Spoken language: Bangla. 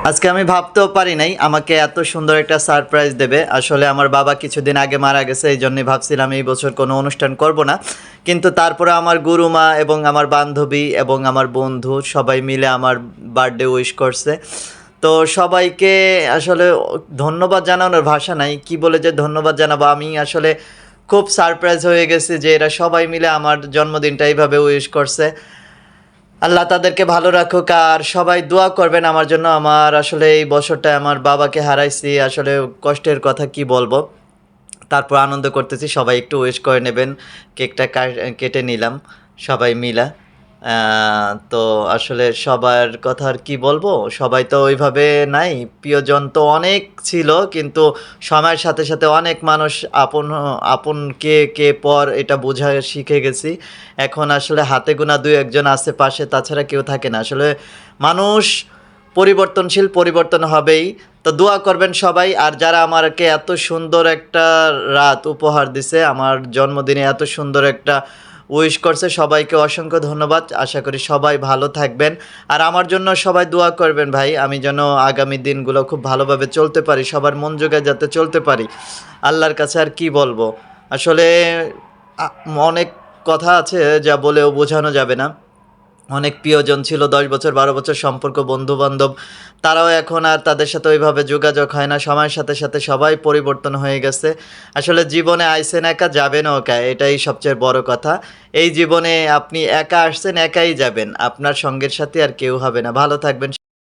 আজকে আমি ভাবতেও পারি নাই আমাকে এত সুন্দর একটা সারপ্রাইজ দেবে। আসলে আমার বাবা কিছুদিন আগে মারা গেছে, এই জন্যই ভাবছিলাম এই বছর কোনো অনুষ্ঠান করব না। কিন্তু তারপরে আমার গুরুমা এবং আমার বান্ধবী এবং আমার বন্ধু সবাই মিলে আমার বার্থডে উইশ করছে। তো সবাইকে আসলে ধন্যবাদ জানানোর ভাষা নাই, কি বলে যে ধন্যবাদ জানাবো। আমি আসলে খুব সারপ্রাইজ হয়ে গেছি যে এরা সবাই মিলে আমার জন্মদিনটা এইভাবে উইশ করছে। আল্লাহ তাদেরকে ভালো রাখুক, আর সবাই দোয়া করবেন আমার জন্য। আমার আসলে এই বছরটায় আমার বাবাকে হারাইছি, আসলে কষ্টের কথা কি বলবো। তারপর আনন্দ করতেছি, সবাই একটু উইশ করে নেবেন। কেকটা কেটে নিলাম সবাই মিলা। তো আসলে সবার কথা আর কি বলবো, সবাই তো ওইভাবে নাই, প্রিয়জন তো অনেক ছিল, কিন্তু সময়ের সাথে সাথে অনেক মানুষ আপন আপন কে কে পর এটা বোঝা শিখে গেছি। এখন আসলে হাতে গোনা দুই একজন আছে পাশে, তাছাড়া কেউ থাকে না। আসলে মানুষ পরিবর্তনশীল, পরিবর্তন হবেই। তো দোয়া করবেন সবাই। আর যারা আমাকে এত সুন্দর একটা রাত উপহার দিছে, আমার জন্মদিনে এত সুন্দর একটা উইশ করছে, সবাইকে অসংখ্য ধন্যবাদ। আশা করি সবাই ভালো থাকবেন। আর আমার জন্য সবাই দোয়া করবেন ভাই, আমি যেন আগামী দিনগুলো খুব ভালোভাবে চলতে পারি, সবার মন জোগায় যাতে চলতে পারি। আল্লাহর কাছে আর কি বলবো। আসলে অনেক কথা আছে যা বলেও বোঝানো যাবে না। অনেক প্রিয়জন ছিল, 10 বছর 12 বছর সম্পর্ক, বন্ধু-বান্ধব, তারাও এখন আর তাদের সাথে ওইভাবে যোগাযোগ হয় না। সময়ের সাথে সাথে সবাই পরিবর্তন হয়ে গেছে। আসলে জীবনে আইছেন একা, যাবেনও একা, এটাই সবচেয়ে বড় কথা। এই জীবনে আপনি একা আসছেন, একাই যাবেন। আপনার সঙ্গের সাথে আর কেউ হবে না। ভালো থাকবেন।